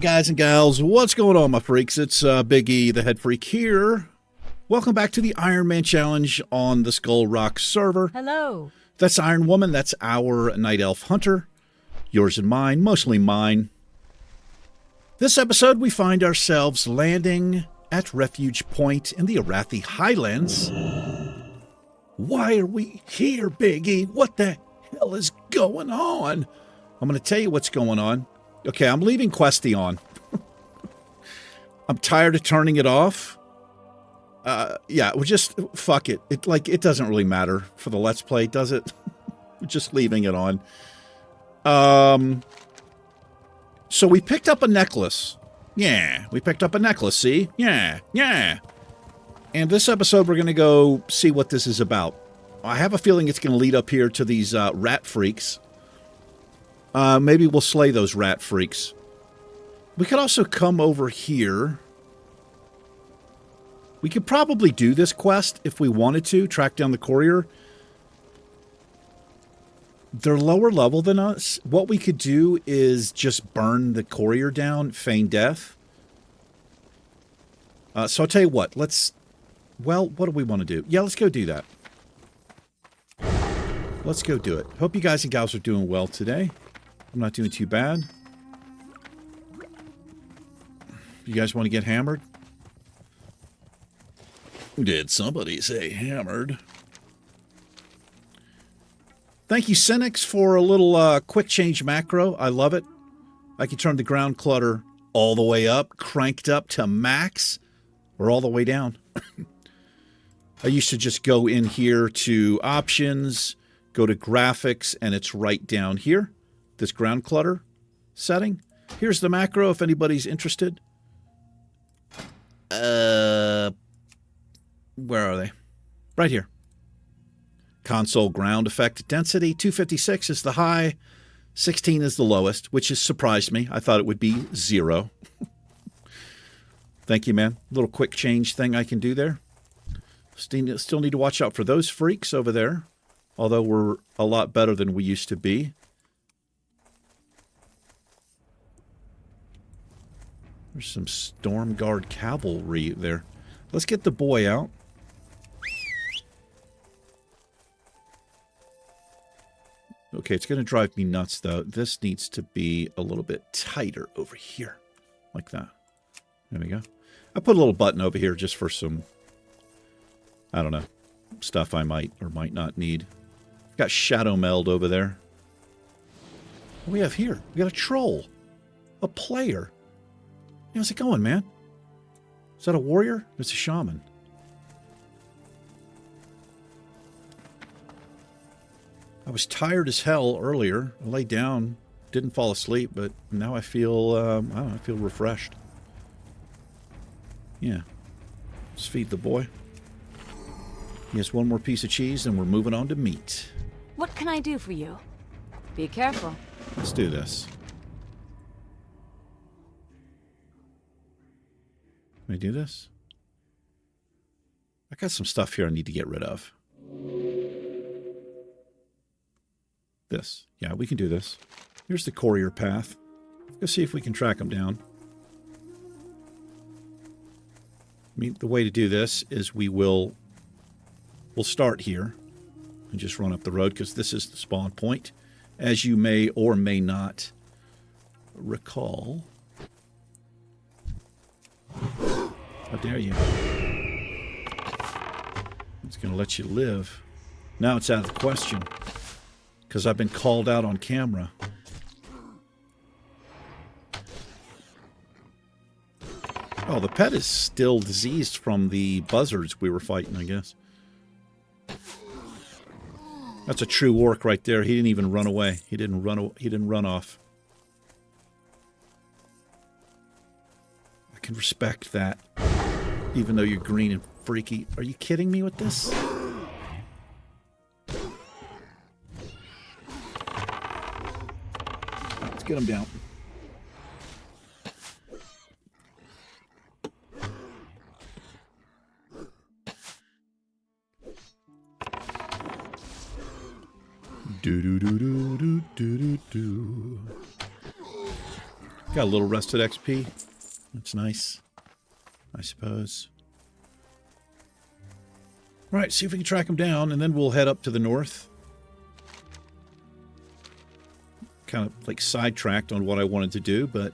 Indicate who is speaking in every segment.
Speaker 1: guys and gals, what's going on, my freaks? It's Big E, the head freak here. Welcome back to the Ironman Challenge on the Skull Rock server.
Speaker 2: Hello.
Speaker 1: That's Iron Woman. That's our Night Elf Hunter. Yours and mine, mostly mine. This episode, we find ourselves landing at Refuge Point in the Arathi Highlands. Why are we here, Big E? What the hell is going on? I'm going to tell you what's going on. Okay, I'm leaving Questy on. I'm tired of turning it off. Yeah, we'll just, fuck it. It doesn't really matter for the Let's Play, does it? We're just leaving it on. So we picked up a necklace. Yeah, we picked up a necklace, see? Yeah. And this episode, we're going to go see what this is about. I have a feeling it's going to lead up here to these rat freaks. Maybe we'll slay those rat freaks. We could also come over here. We could probably do this quest if we wanted to, track down the courier. They're lower level than us. What we could do is just burn the courier down, feign death. So I'll tell you what, well, what do we want to do? Yeah, let's go do that. Let's go do it. Hope you guys and gals are doing well today. I'm not doing too bad. You guys want to get hammered? Did somebody say hammered? Thank you, Cynics, for a little quick change macro. I love it. I can turn the ground clutter all the way up, cranked up to max, or all the way down. I used to just go in here to options, go to graphics, and it's right down here. This ground clutter setting. Here's the macro if anybody's interested. Where are they? Right here. Console ground effect density. 256 is the high. 16 is the lowest, which has surprised me. I thought it would be 0. Thank you, man. Little quick change thing I can do there. Still need to watch out for those freaks over there. Although we're a lot better than we used to be. There's some Storm Guard cavalry there. Let's get the boy out. Okay, it's going to drive me nuts, though. This needs to be a little bit tighter over here. Like that. There we go. I put a little button over here just for some, I don't know, stuff I might or might not need. Got Shadow Meld over there. What do we have here? We got a troll. A player. How's it going, man? Is that a warrior? It's a shaman. I was tired as hell earlier. I laid down, didn't fall asleep, but now I feel, I don't know, I feel refreshed. Yeah. Let's feed the boy. He has one more piece of cheese, and we're moving on to meat.
Speaker 2: What can I do for you? Be careful.
Speaker 1: Let's do this. Can I do this? I got some stuff here I need to get rid of. This. Yeah, we can do this. Here's the courier path. Let's see if we can track them down. I mean, the way to do this is we'll start here and just run up the road because this is the spawn point. As you may or may not recall. How dare you? It's going to let you live. Now it's out of the question. Because I've been called out on camera. Oh, the pet is still diseased from the buzzards we were fighting, I guess. That's a true orc right there. He didn't even run away. He didn't run off. I can respect that. Even though you're green and freaky. Are you kidding me with this? Let's get him down. Do do do do do do do do. Got a little rested XP. That's nice, I suppose. All right, see if we can track him down, and then we'll head up to the north. Kind of like sidetracked on what I wanted to do, but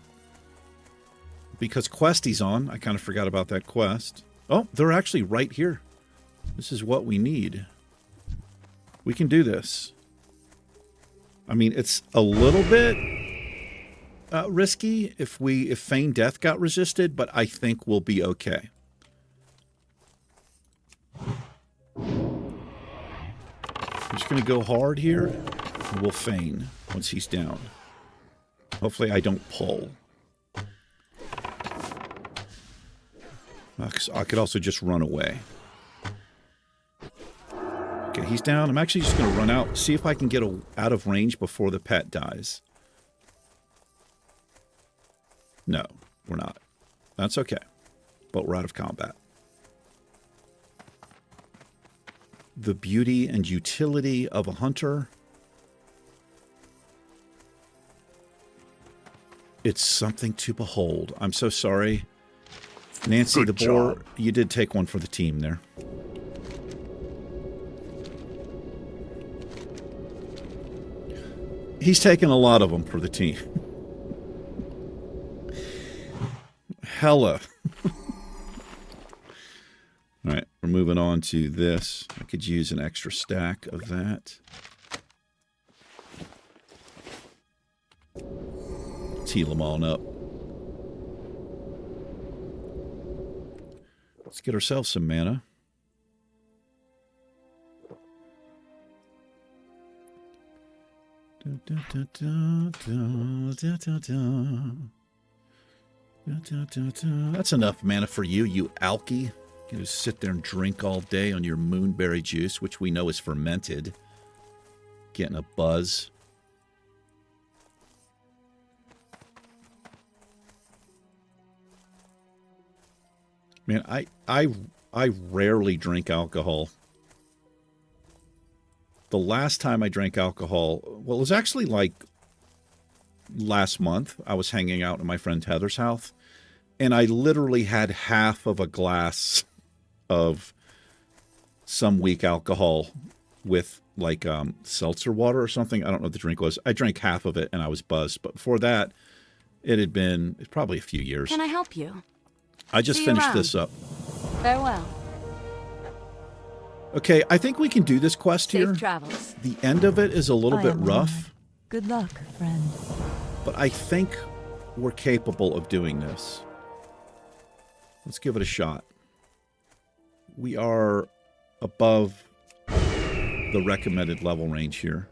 Speaker 1: because Questy's on, I kind of forgot about that quest. Oh, they're actually right here. This is what we need. We can do this. I mean, it's a little bit risky if Feign Death got resisted, but I think we'll be okay. I'm just going to go hard here, and we'll feign once he's down. Hopefully I don't pull. I could also just run away. Okay, he's down. I'm actually just going to run out, see if I can get out of range before the pet dies. No, we're not. That's okay. But we're out of combat. The beauty and utility of a hunter. It's something to behold. I'm so sorry. Nancy the boar, you did take one for the team there. He's taken a lot of them for the team. Hella. All right, we're moving on to this. I could use an extra stack of that. Let's heal them all up. Let's get ourselves some mana. That's enough mana for you, you alky. You can just sit there and drink all day on your moonberry juice, which we know is fermented. Getting a buzz. Man, I rarely drink alcohol. The last time I drank alcohol, well, it was actually like last month. I was hanging out at my friend Heather's house, and I literally had half of a glass of some weak alcohol with like seltzer water or something. I don't know what the drink was. I drank half of it and I was buzzed. But before that, it's probably a few years.
Speaker 2: Can I help you?
Speaker 1: I just finished this up.
Speaker 2: Farewell.
Speaker 1: Okay, I think we can do this quest here.
Speaker 2: Safe travels.
Speaker 1: The end of it is a little bit rough.
Speaker 3: Good luck, friend.
Speaker 1: But I think we're capable of doing this. Let's give it a shot. We are above the recommended level range here.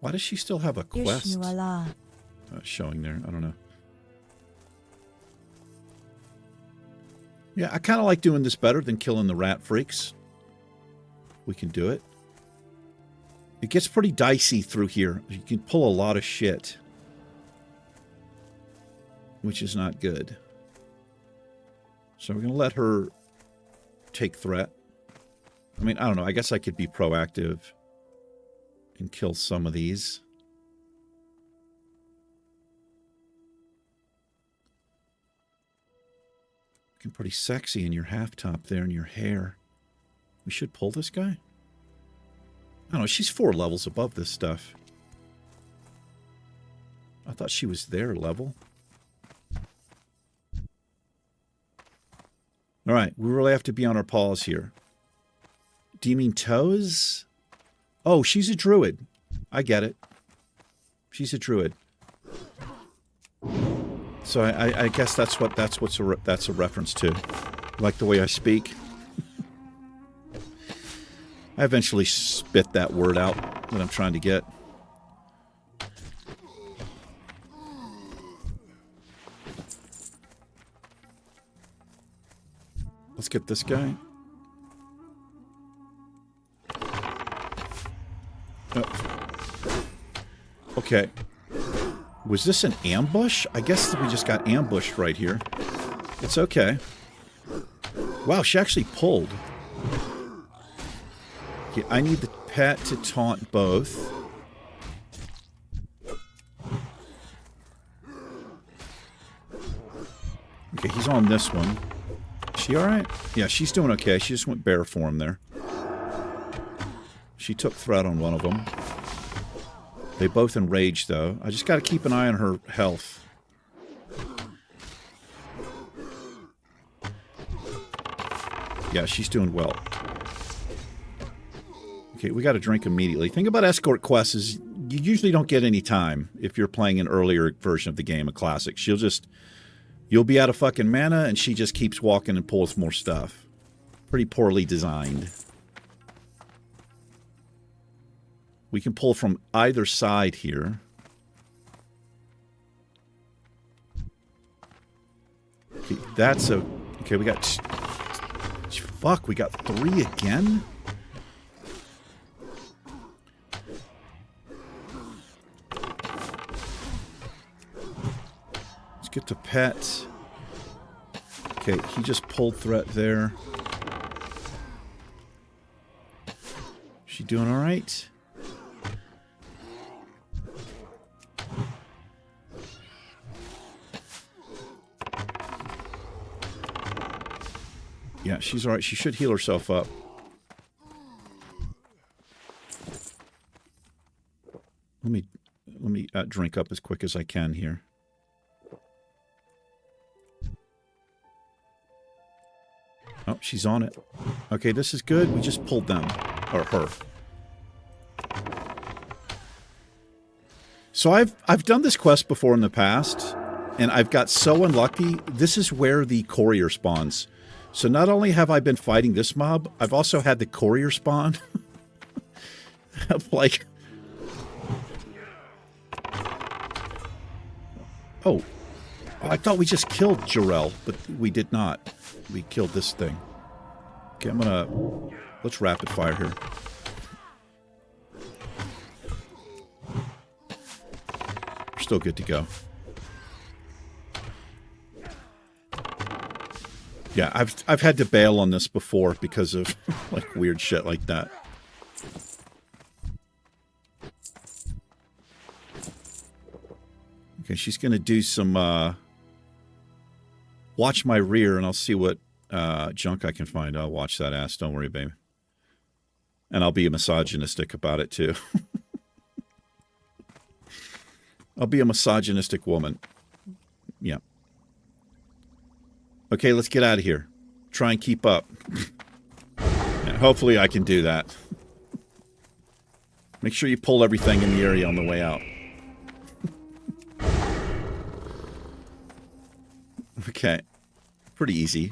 Speaker 1: Why does she still have a quest showing there? I don't know. Yeah, I kind of like doing this better than killing the rat freaks. We can do it. It gets pretty dicey through here. You can pull a lot of shit, which is not good. So we're going to let her take threat. I mean, I don't know. I guess I could be proactive and kill some of these. Looking pretty sexy in your half top there and your hair. We should pull this guy? I don't know. She's 4 levels above this stuff. I thought she was their level. All right. We really have to be on our paws here. Do you mean toes? Oh, she's a druid. I get it. She's a druid. So I guess that's a reference to. Like the way I speak. I eventually spit that word out that I'm trying to get. Let's get this guy. Okay. Was this an ambush? I guess we just got ambushed right here. It's okay. Wow, she actually pulled. Okay, I need the pet to taunt both. on this one. Is she alright? Yeah, she's doing okay. She just went bear form there. She took threat on one of them. They both enraged, though. I just got to keep an eye on her health. Yeah, she's doing well. Okay, we got to drink immediately. Thing about escort quests is you usually don't get any time if you're playing an earlier version of the game, a classic. You'll be out of fucking mana, and she just keeps walking and pulls more stuff. Pretty poorly designed. We can pull from either side here. Okay, that's a... Okay, we got... Fuck, we got 3 again? Let's get to pet. Okay, he just pulled threat there. She doing all right? Yeah, she's all right. She should heal herself up. Let me drink up as quick as I can here. Oh, she's on it. Okay, this is good. We just pulled them. Or her. So I've done this quest before in the past, and I've got so unlucky. This is where the courier spawns. So not only have I been fighting this mob, I've also had the courier spawn. Like... Oh. I thought we just killed Jarell, but we did not. We killed this thing. Okay, I'm gonna... Let's rapid fire here. We're still good to go. Yeah, I've had to bail on this before because of like weird shit like that. Okay, she's gonna do some watch my rear, and I'll see what junk I can find. I'll watch that ass. Don't worry, baby. And I'll be misogynistic about it too. I'll be a misogynistic woman. Yeah. Okay, let's get out of here. Try and keep up. Yeah, hopefully I can do that. Make sure you pull everything in the area on the way out. Okay. Pretty easy.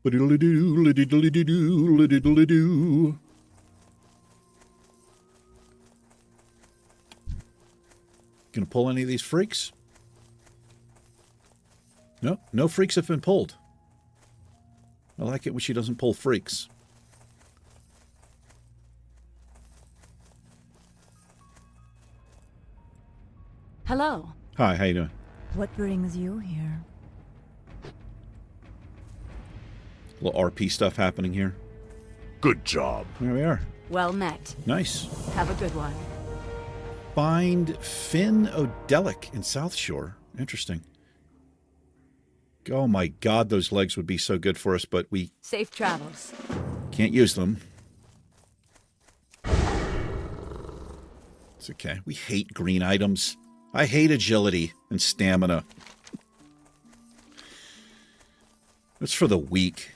Speaker 1: Ba-diddly-doo. Gonna pull any of these freaks? No, no freaks have been pulled. I like it when she doesn't pull freaks.
Speaker 2: Hello.
Speaker 1: Hi, how you doing?
Speaker 3: What brings you here?
Speaker 1: A little RP stuff happening here.
Speaker 4: Good job.
Speaker 1: There we are.
Speaker 2: Well met.
Speaker 1: Nice.
Speaker 2: Have a good one.
Speaker 1: Find Finn O'Delic in South Shore. Interesting. Oh my god, those legs would be so good for us, but we
Speaker 2: Safe travels.
Speaker 1: can't use them. It's okay. We hate green items. I hate agility and stamina. It's for the weak.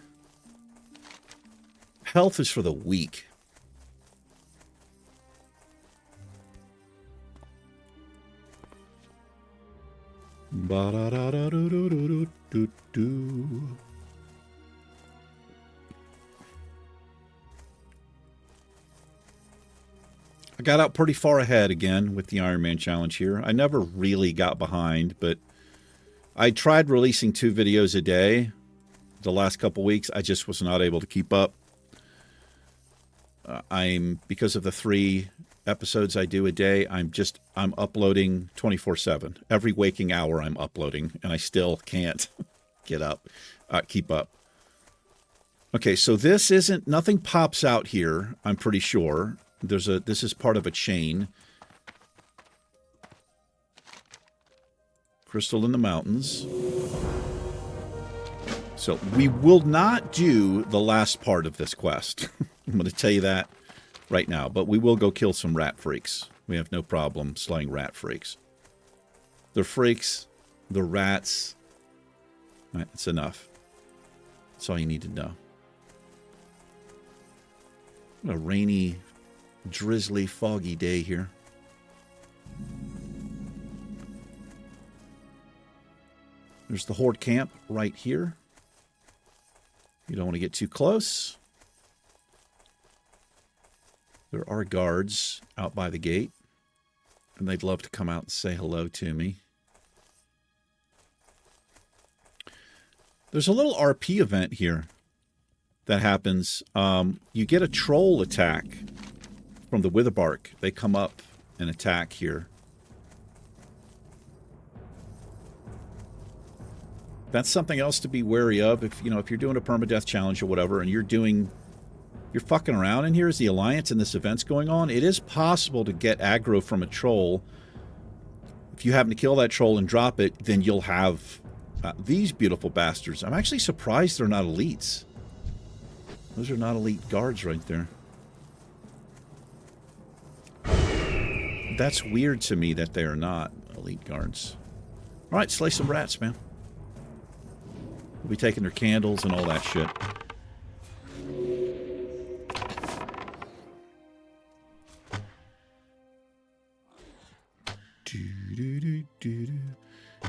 Speaker 1: Health is for the weak. Ba-da-da-da-do-do-do-do-do. I got out pretty far ahead again with the Ironman challenge here. I never really got behind, but I tried releasing 2 videos a day the last couple weeks. I just was not able to keep up. Because of the 3 episodes I do a day, I'm uploading 24/7. Every waking hour I'm uploading, and I still can't keep up. Okay, so this isn't, nothing pops out here, I'm pretty sure. This is part of a chain. Crystal in the mountains. So we will not do the last part of this quest. I'm going to tell you that right now. But we will go kill some rat freaks. We have no problem slaying rat freaks. They're freaks. They're rats. All right, that's enough. That's all you need to know. What a rainy, drizzly, foggy day here. There's the Horde camp right here. You don't want to get too close. There are guards out by the gate, and they'd love to come out and say hello to me. There's a little RP event here that happens. You get a troll attack from the Witherbark. They come up and attack here. That's something else to be wary of. If you're doing a permadeath challenge or whatever, and you're fucking around in here as the Alliance and this event's going on, it is possible to get aggro from a troll. If you happen to kill that troll and drop it, then you'll have these beautiful bastards. I'm actually surprised they're not elites. Those are not elite guards right there. That's weird to me that they are not elite guards. All right, slay some rats, man. We'll be taking their candles and all that shit.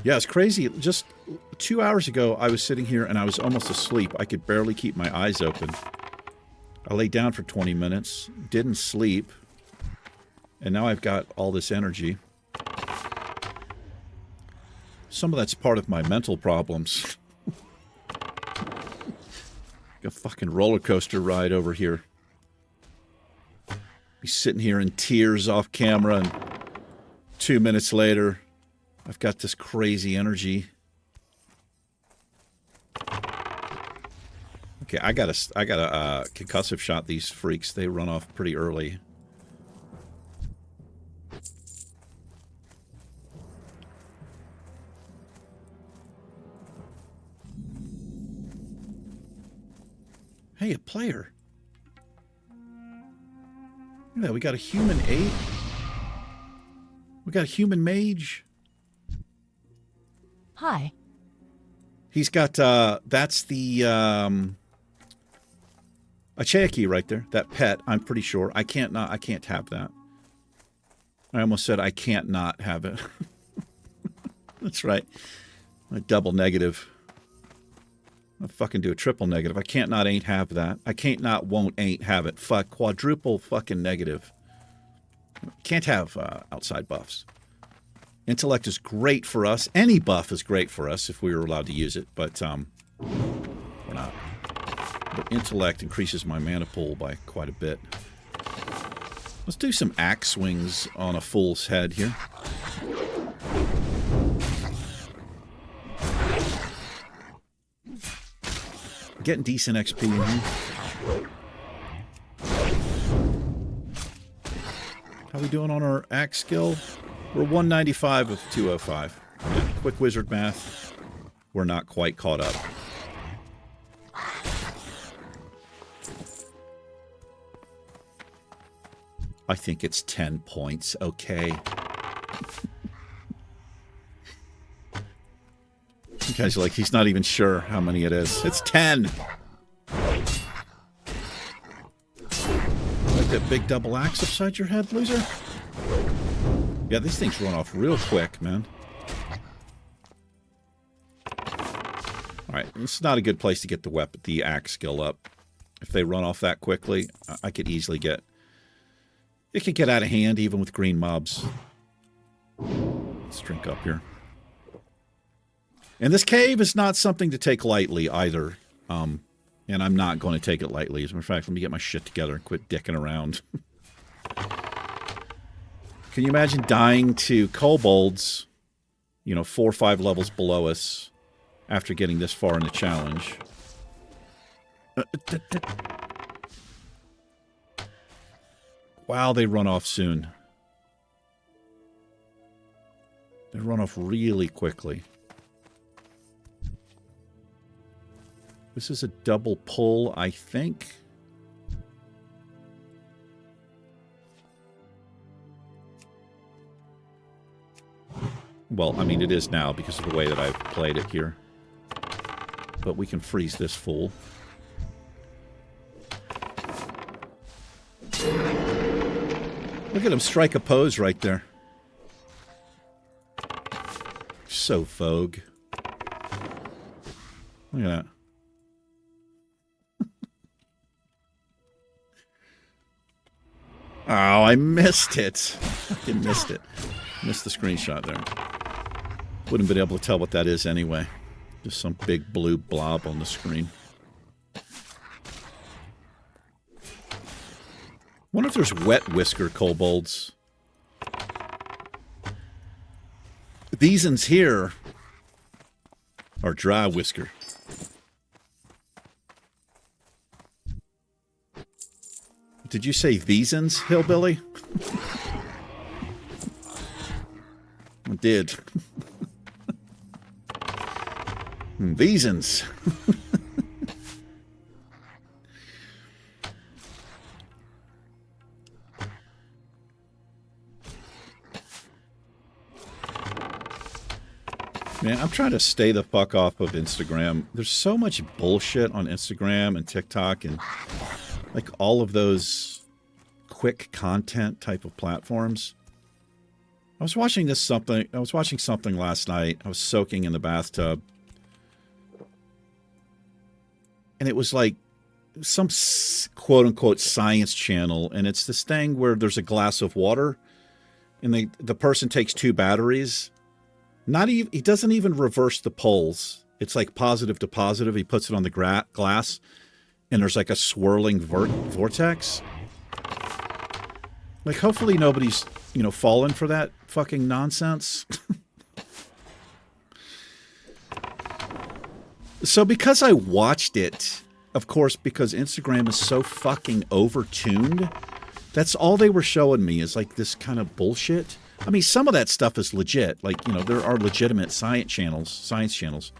Speaker 1: Yeah, it's crazy. Just 2 hours ago, I was sitting here and I was almost asleep. I could barely keep my eyes open. I laid down for 20 minutes, didn't sleep, and now I've got all this energy. Some of that's part of my mental problems. A fucking roller coaster ride over here. Be sitting here in tears off camera, and 2 minutes later, I've got this crazy energy. Okay, I gotta concussive shot these freaks. They run off pretty early. Hey, a player. Look at that, we got a human 8. We got a human mage.
Speaker 2: Hi.
Speaker 1: He's got, that's the, a Cherokee right there. That pet, I'm pretty sure. I can't have that. I almost said I can't not have it. That's right. A double negative. I'll fucking do a triple negative. I can't not ain't have that. I can't not won't ain't have it. Fuck, quadruple fucking negative. Can't have outside buffs. Intellect is great for us. Any buff is great for us if we were allowed to use it, but we're not. But intellect increases my mana pool by quite a bit. Let's do some axe swings on a fool's head here. Getting decent XP in here. How we doing on our axe skill? We're 195 of 205. Yeah, quick wizard math. We're not quite caught up. I think it's 10 points. Okay. You guys are like, he's not even sure how many it is. It's 10. Like that big double axe upside your head, loser? Yeah, these things run off real quick, man. Alright, this is not a good place to get the axe skill up. If they run off that quickly, I could easily get... It could get out of hand even with green mobs. Let's drink up here. And this cave is not something to take lightly either. And I'm not going to take it lightly. As a matter of fact, let me get my shit together and quit dicking around. Can you imagine dying to kobolds, 4 or 5 levels below us after getting this far in the challenge? Wow, they run off soon. They run off really quickly. This is a double pull, I think. Well, I mean, it is now because of the way that I've played it here. But we can freeze this fool. Look at him strike a pose right there. So Vogue. Look at that. Oh, I missed it. Fucking missed it. Missed the screenshot there. Wouldn't have been able to tell what that is anyway. Just some big blue blob on the screen. Wonder if there's wet whisker kobolds. These ones here are dry whisker. Did you say Thesans, hillbilly? I did. Thesans. Man, I'm trying to stay the fuck off of Instagram. There's so much bullshit on Instagram and TikTok and like all of those quick content type of platforms. I was watching something last night. I was soaking in the bathtub. And it was like some quote unquote science channel, and it's this thing where there's a glass of water and the person takes two batteries. He doesn't even reverse the poles. It's like positive to positive. He puts it on the glass, and there's like a swirling vortex. Like, hopefully nobody's, fallen for that fucking nonsense. So because I watched it, of course, because Instagram is so fucking overtuned, that's all they were showing me is like this kind of bullshit. I mean, some of that stuff is legit. Like, there are legitimate science channels.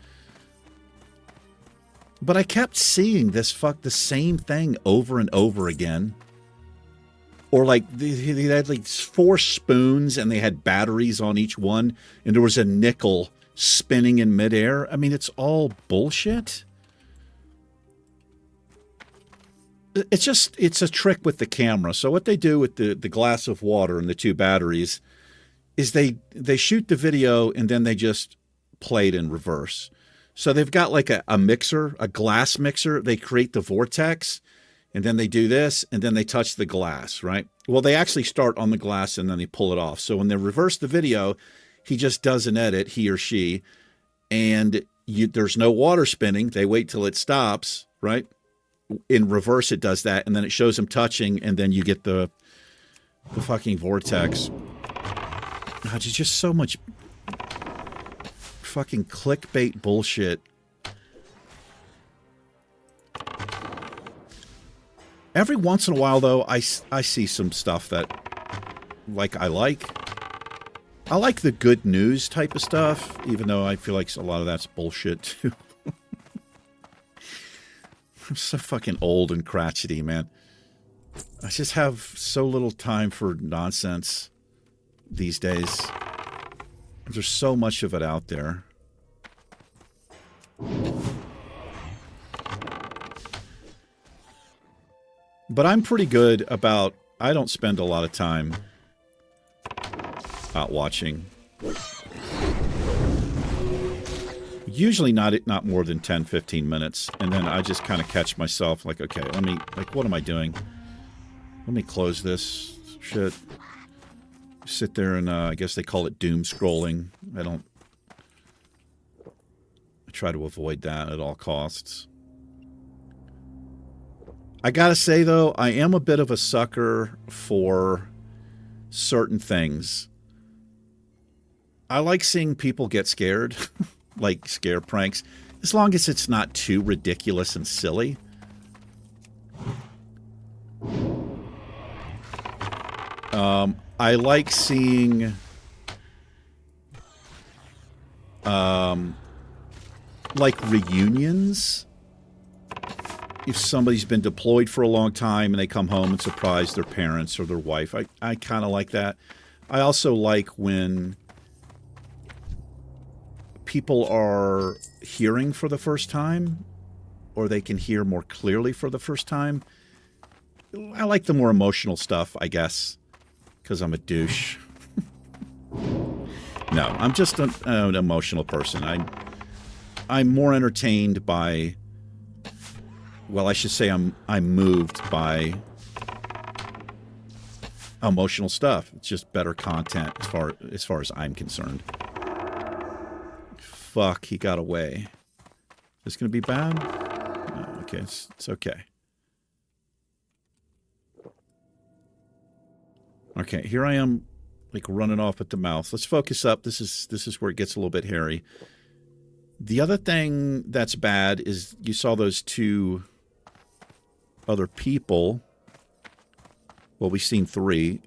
Speaker 1: But I kept seeing the same thing over and over again. Or like they had like 4 spoons and they had batteries on each one, and there was a nickel spinning in midair. I mean, it's all bullshit. It's a trick with the camera. So what they do with the glass of water and the 2 batteries is they shoot the video and then they just play it in reverse. So they've got like a mixer, a glass mixer. They create the vortex, and then they do this, and then they touch the glass, right? Well, they actually start on the glass and then they pull it off. So when they reverse the video, he just does an edit, he or she, and there's no water spinning. They wait till it stops, right? In reverse, it does that, and then it shows him touching, and then you get the fucking vortex. God, there's just so much fucking clickbait bullshit. Every once in a while, though, I see some stuff that, I like. I like the good news type of stuff, even though I feel like a lot of that's bullshit, too. I'm so fucking old and crotchety, man. I just have so little time for nonsense these days. There's so much of it out there. But I'm pretty good about, I don't spend a lot of time out watching. Usually not more than 10, 15 minutes. And then I just kind of catch myself like, okay, what am I doing? Let me close this shit. Sit there and, I guess they call it doom scrolling. I try to avoid that at all costs. I gotta say, though, I am a bit of a sucker for certain things. I like seeing people get scared, like scare pranks, as long as it's not too ridiculous and silly. I like seeing like reunions. If somebody's been deployed for a long time and they come home and surprise their parents or their wife, I kind of like that. I also like when people are hearing for the first time, or they can hear more clearly for the first time. I like the more emotional stuff, I guess, because I'm a douche. No, I'm just an emotional person. I'm more entertained by, well, I should say I'm moved by emotional stuff. It's just better content as far as I'm concerned. Fuck, he got away. Is this going to be bad? No, okay, it's okay. Okay, here I am, like running off at the mouth. Let's focus up. This is where it gets a little bit hairy. The other thing that's bad is you saw those two other people. Well, we've seen 3.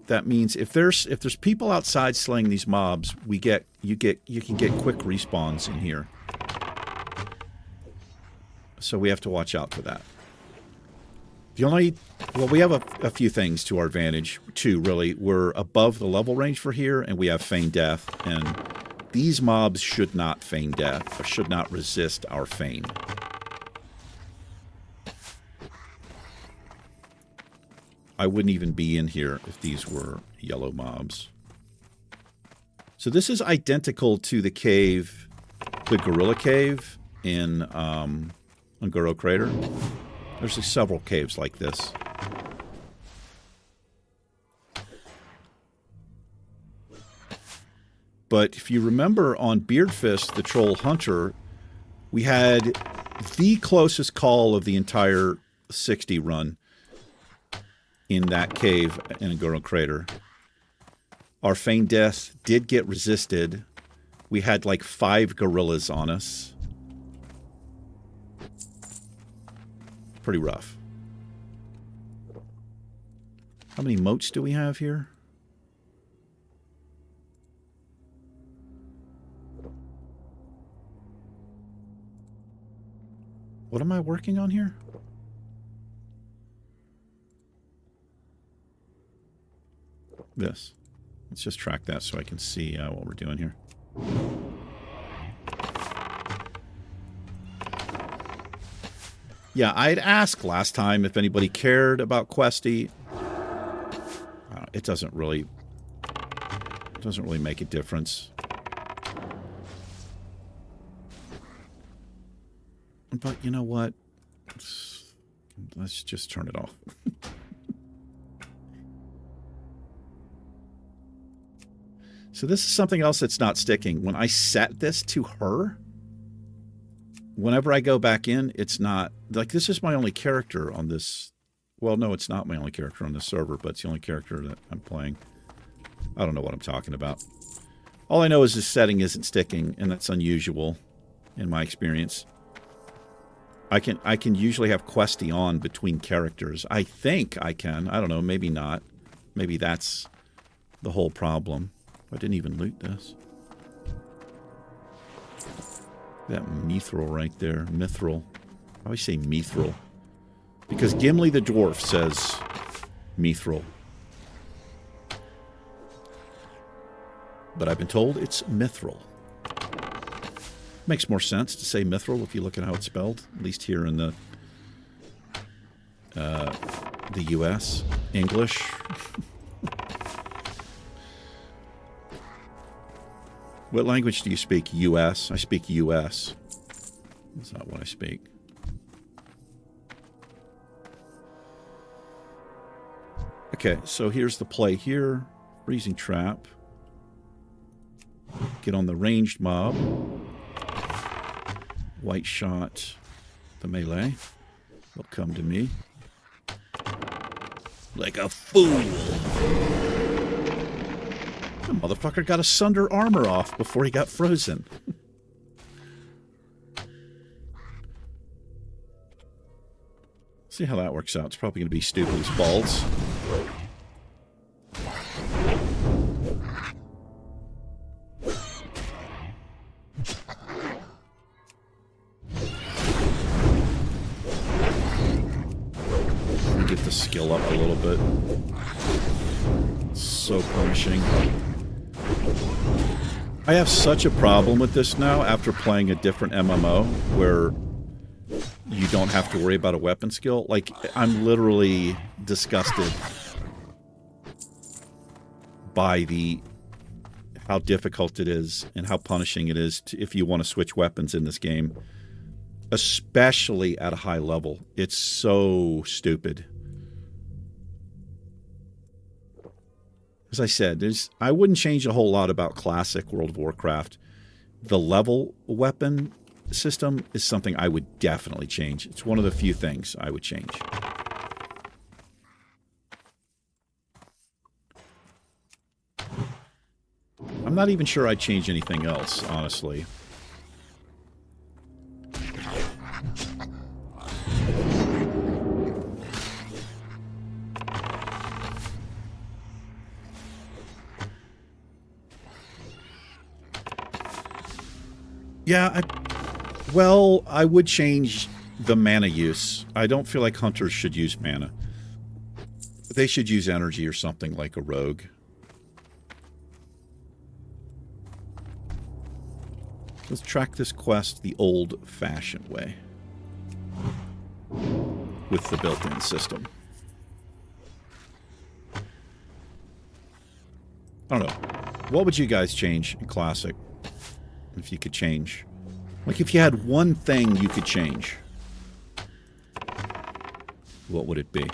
Speaker 1: That means if there's people outside slaying these mobs, you can get quick respawns in here. So we have to watch out for that. We have a few things to our advantage, too, really. We're above the level range for here, and we have feign death, and these mobs should not feign death, or should not resist our feign. I wouldn't even be in here if these were yellow mobs. So this is identical to the cave, the Gorilla Cave in Ungoro Crater. There's several caves like this. But if you remember on Beardfist, the Troll Hunter, we had the closest call of the entire 60 run in that cave in Ungoro Crater. Our feign death did get resisted. We had like 5 gorillas on us. Pretty rough. How many moats do we have here? What am I working on here? This. Let's just track that so I can see what we're doing here. Yeah, I'd asked last time if anybody cared about Questy. It doesn't really make a difference. But you know what? Let's just turn it off. So this is something else that's not sticking. When I set this to her, whenever I go back in, it's not... Like, this is my only character on this... Well, no, it's not my only character on this server, but it's the only character that I'm playing. I don't know what I'm talking about. All I know is this setting isn't sticking, and that's unusual in my experience. I can usually have Questy on between characters. I think I can. I don't know. Maybe not. Maybe that's the whole problem. I didn't even loot this. That mithril right there. Mithril. I always say mithril. Because Gimli the dwarf says mithril. But I've been told it's mithril. Makes more sense to say mithril if you look at how it's spelled. At least here in the U.S. English. What language do you speak? U.S.? I speak U.S. That's not what I speak. Okay, so here's the play here. Freezing trap. Get on the ranged mob. White shot. The melee. Will come to me. Like a fool. The motherfucker got a sunder armor off before he got frozen. See how that works out. It's probably going to be stupid as balls. skill up a little bit. It's so punishing. I have such a problem with this now after playing a different MMO where you don't have to worry about a weapon skill. Like, I'm literally disgusted by how difficult it is and how punishing it is if you want to switch weapons in this game, especially at a high level. It's so stupid. As I said, I wouldn't change a whole lot about classic World of Warcraft. The level weapon system is something I would definitely change. It's one of the few things I would change. I'm not even sure I'd change anything else, honestly. Yeah, I would change the mana use. I don't feel like hunters should use mana. They should use energy or something like a rogue. Let's track this quest the old-fashioned way. With the built-in system. I don't know. What would you guys change in Classic? If you could change. Like, if you had one thing you could change, what would it be?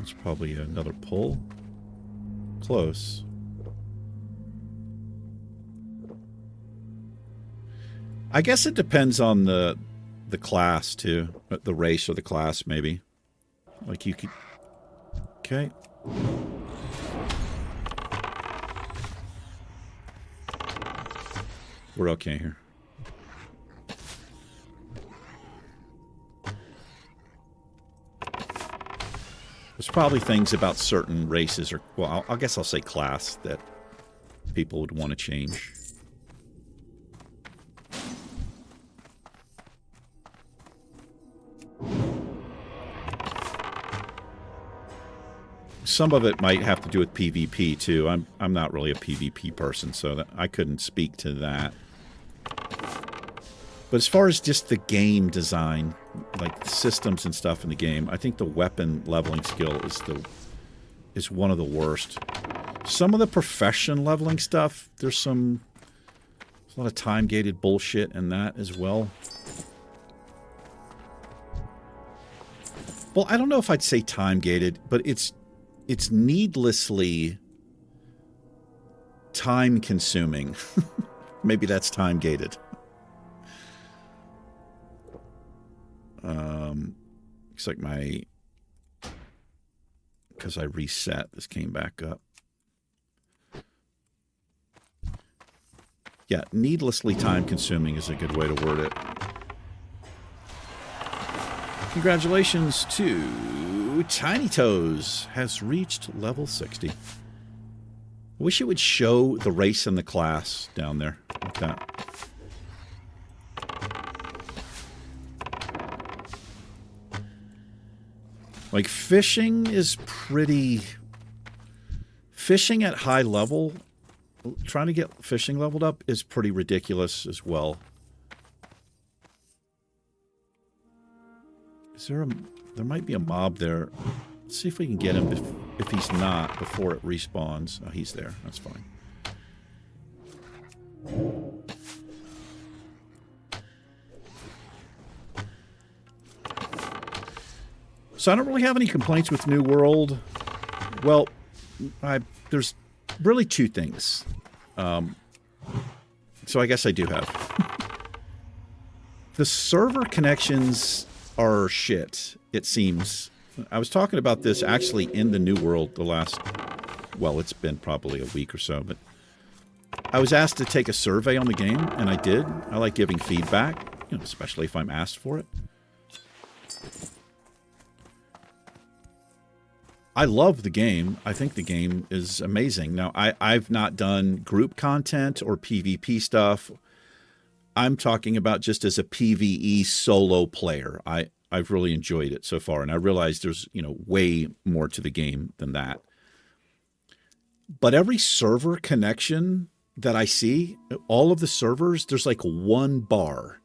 Speaker 1: It's probably another pull. Close. I guess it depends on the class, too. The race or the class, maybe. Like, you could... Okay. We're okay here. There's probably things about certain races, or, well, I guess I'll say class, that people would want to change. Some of it might have to do with PvP, too. I'm not really a PvP person, so I couldn't speak to that. But as far as just the game design, like systems and stuff in the game, I think the weapon leveling skill is one of the worst. Some of the profession leveling stuff, there's a lot of time-gated bullshit in that as well. Well, I don't know if I'd say time-gated, but it's needlessly time-consuming. Maybe that's time-gated. Looks like because I reset, this came back up. Yeah, needlessly time-consuming is a good way to word it. Congratulations to Tiny Toes, has reached level 60. I wish it would show the race and the class down there like that. Like, fishing is pretty... Fishing at high level, trying to get fishing leveled up is pretty ridiculous as well. Is there there might be a mob there. Let's see if we can get him if he's not before it respawns. Oh, he's there. That's fine. So I don't really have any complaints with New World. Well, there's really two things. So I guess I do have. The server connections are shit, it seems. I was talking about this actually in the New World the last... Well, it's been probably a week or so, but... I was asked to take a survey on the game, and I did. I like giving feedback, especially if I'm asked for it. I love the game. I think the game is amazing. Now, I've not done group content or PvP stuff. I'm talking about just as a PvE solo player. I've really enjoyed it so far, and I realize there's, way more to the game than that. But every server connection that I see, all of the servers, there's like one bar.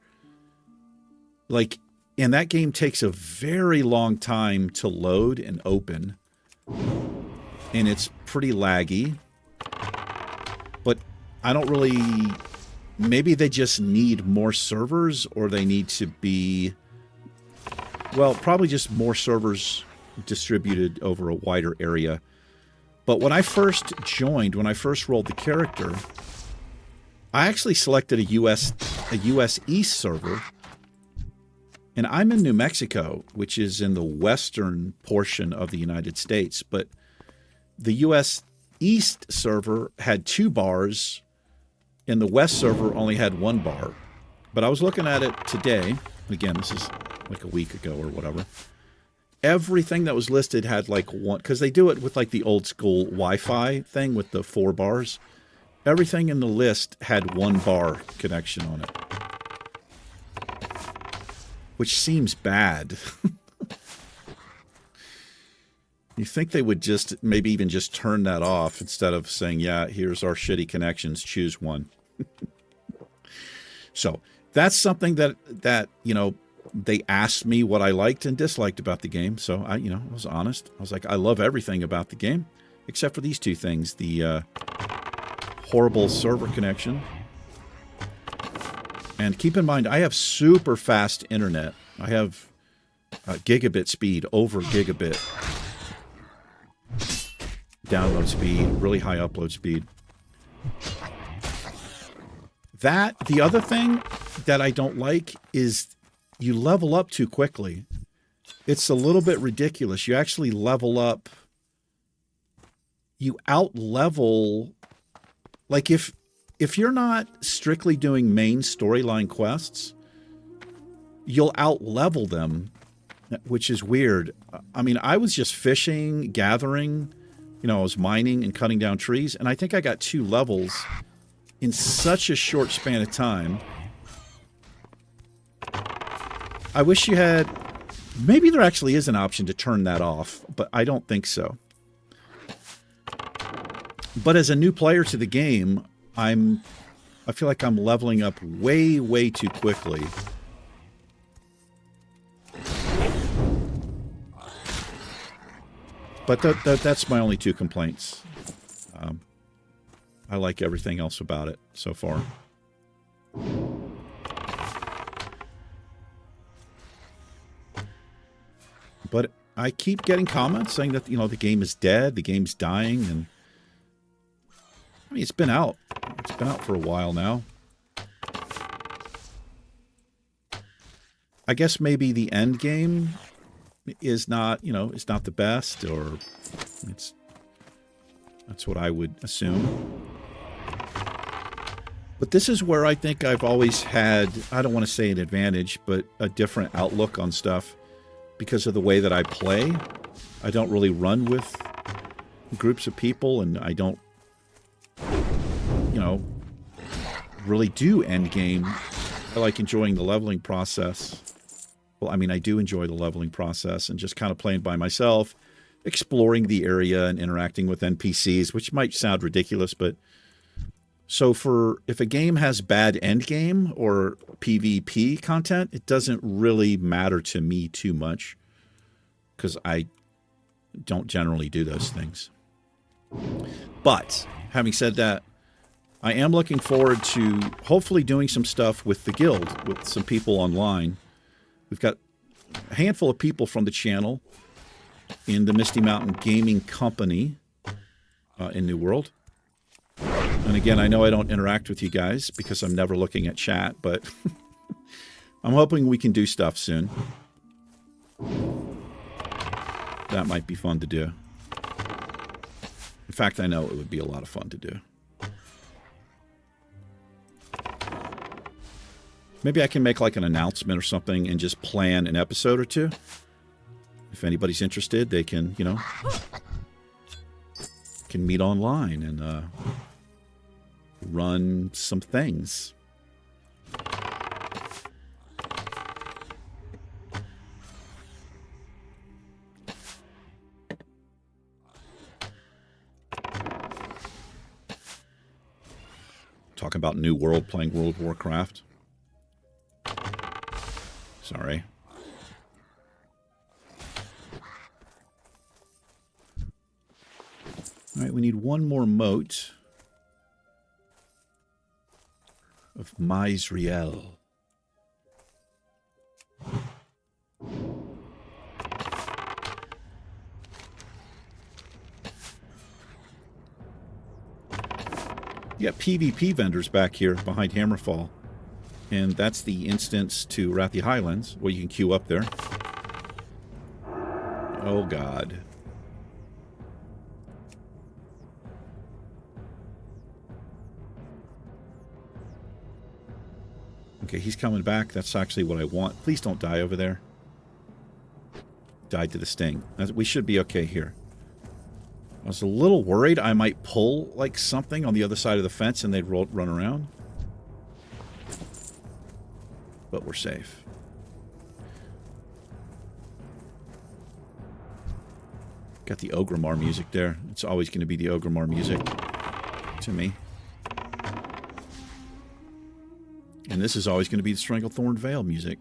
Speaker 1: Like, and that game takes a very long time to load and open. And it's pretty laggy. But I don't really... Maybe they just need more servers, or they need to be... Well, probably just more servers distributed over a wider area. But when I first joined, when I first rolled the character, I actually selected a US East server. And I'm in New Mexico, which is in the western portion of the United States. But the US East server had 2 bars, and the West server only had 1 bar. But I was looking at it today. Again, this is like a week ago or whatever. Everything that was listed had like 1, because they do it with like the old school Wi-Fi thing with the 4 bars. Everything in the list had 1 bar connection on it, which seems bad. You think they would just maybe even just turn that off instead of saying, yeah, here's our shitty connections, choose one. So that's something that they asked me what I liked and disliked about the game. So I was honest. I was like, I love everything about the game except for these 2 things: the horrible server connection. And keep in mind, I have super fast internet. I have gigabit speed, over gigabit download speed, really high upload speed. The other thing that I don't like is you level up too quickly. It's a little bit ridiculous. You actually level up. You out-level. Like if you're not strictly doing main storyline quests, you'll out-level them, which is weird. I mean, I was just fishing, gathering, I was mining and cutting down trees, and I think I got 2 levels in such a short span of time. I wish you had... Maybe there actually is an option to turn that off, but I don't think so. But as a new player to the game, I feel like I'm leveling up way, way too quickly. But that's my only 2 complaints. I like everything else about it so far. But I keep getting comments saying that, the game is dead, the game's dying, and I mean, it's been out. It's been out for a while now. I guess maybe the end game is not, it's not the best, or that's what I would assume. But this is where I think I've always had, I don't want to say an advantage, but a different outlook on stuff because of the way that I play. I don't really run with groups of people, and I don't, really do end game. I like enjoying the leveling process. Well, I mean, I do enjoy the leveling process and just kind of playing by myself, exploring the area and interacting with NPCs, which might sound ridiculous, but so if a game has bad end game or PvP content, it doesn't really matter to me too much because I don't generally do those things. But having said that, I am looking forward to hopefully doing some stuff with the guild, with some people online. We've got a handful of people from the channel in the Misty Mountain Gaming Company in New World. And again, I know I don't interact with you guys because I'm never looking at chat, but I'm hoping we can do stuff soon. That might be fun to do. In fact, I know it would be a lot of fun to do. Maybe I can make like an announcement or something and just plan an episode or 2. If anybody's interested, they can, can meet online and run some things. Talking about New World, playing World of Warcraft. Sorry. All right, we need one more moat of Misriel. You got PvP vendors back here behind Hammerfall. And that's the instance to Wrathy Highlands, where you can queue up there. Oh, God. Okay, he's coming back. That's actually what I want. Please don't die over there. Died to the sting. We should be okay here. I was a little worried I might pull, like, something on the other side of the fence and they'd run around. But we're safe. Got the Ogrimmar music there. It's always going to be the Ogrimmar music to me. And this is always going to be the Stranglethorn Vale music.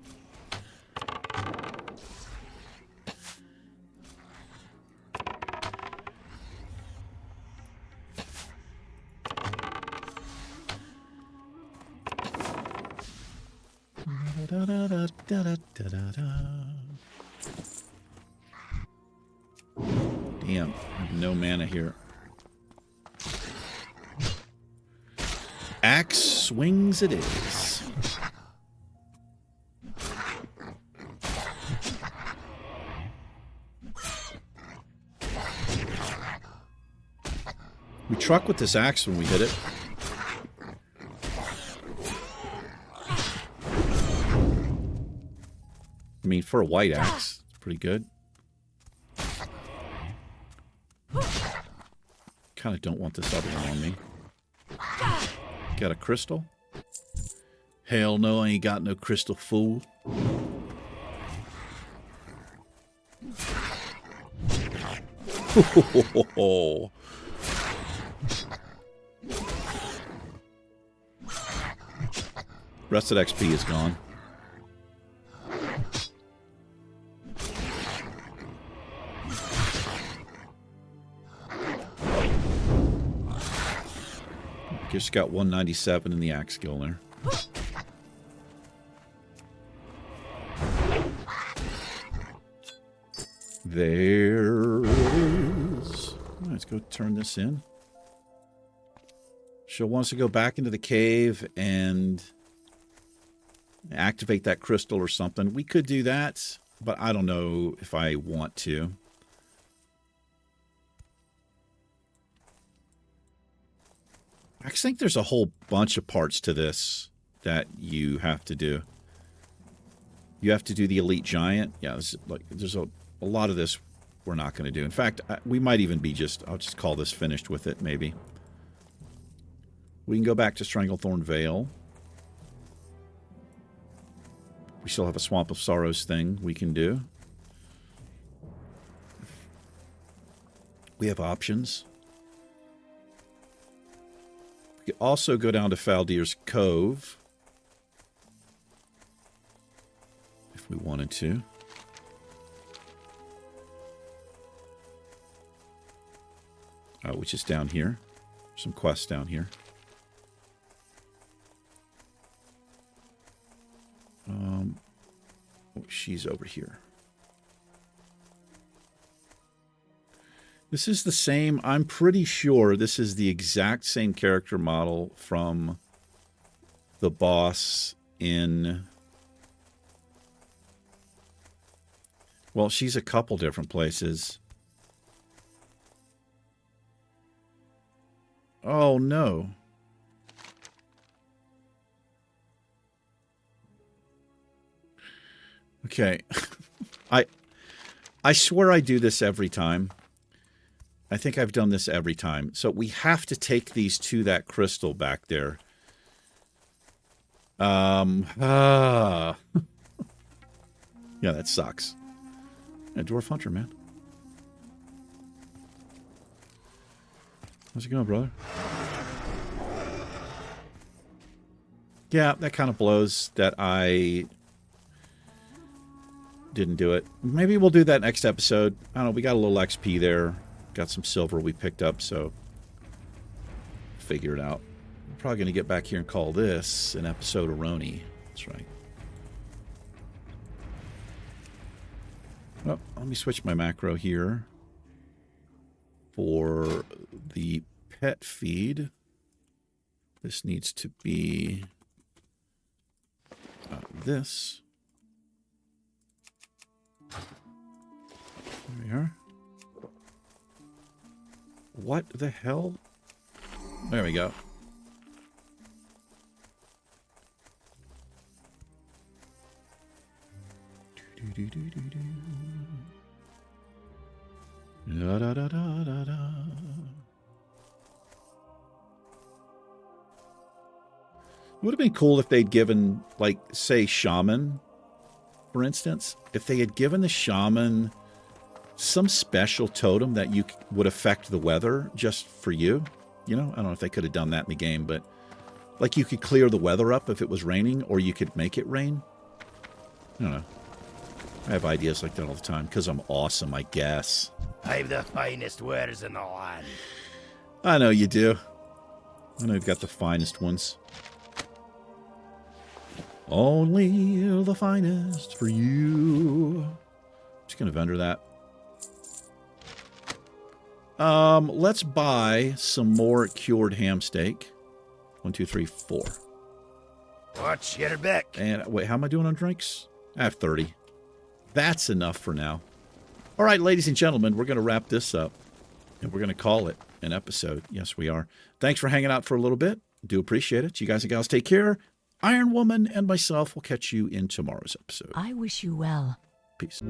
Speaker 1: Damn, I have no mana here. Axe swings it is. We truck with this axe when we hit it. I mean, for a white axe, it's pretty good. Kind of don't want this other one on me. Got a crystal? Hell no, I ain't got no crystal, fool. Rested XP is gone. Just got 197 in the axe skill there. There it is. Let's go turn this in. She'll want us to go back into the cave and activate that crystal or something. We could do that, but I don't know if I want to. I think there's a whole bunch of parts to this that you have to do. You have to do the Elite Giant. Yeah, there's a lot of this we're not going to do. In fact, we might even be I'll just call this finished with it, maybe. We can go back to Stranglethorn Vale. We still have a Swamp of Sorrows thing we can do. We have options. We could also go down to Faldir's Cove. If we wanted to. Which is down here. Some quests down here. She's over here. This is the same. I'm pretty sure this is the exact same character model from the boss in... Well, she's a couple different places. Oh, no. Okay. I swear I do this every time. I think I've done this every time. So we have to take these to that crystal back there. Yeah, that sucks. Yeah, Dwarf Hunter, man. How's it going, brother? Yeah, that kind of blows that I didn't do it. Maybe we'll do that next episode. I don't know, we got a little XP there. Got some silver we picked up, so figure it out. We're probably going to get back here and call this an episode of Roni. That's right. Well, let me switch my macro here for the pet feed. This needs to be this. There we are. What the hell? There we go. Da, da, da, da, da, da. It would have been cool if they'd given, like, say, shaman, for instance. If they had given the shaman some special totem that you would affect the weather just for you. You know, I don't know if they could have done that in the game, but like you could clear the weather up if it was raining, or you could make it rain. I don't know. I have ideas like that all the time because I'm awesome, I guess.
Speaker 5: I've the finest wares in the land.
Speaker 1: I know you do. I know you've got the finest ones. Only the finest for you. Just going to vendor that. Let's buy some more cured ham steak. 1, 2, 3, 4.
Speaker 5: Watch your back.
Speaker 1: And wait, how am I doing on drinks? I have 30. That's enough for now. All right, ladies and gentlemen, we're going to wrap this up. And we're going to call it an episode. Yes, we are. Thanks for hanging out for a little bit. Do appreciate it. You guys and gals take care. Iron Woman and myself will catch you in tomorrow's episode.
Speaker 3: I wish you well.
Speaker 1: Peace.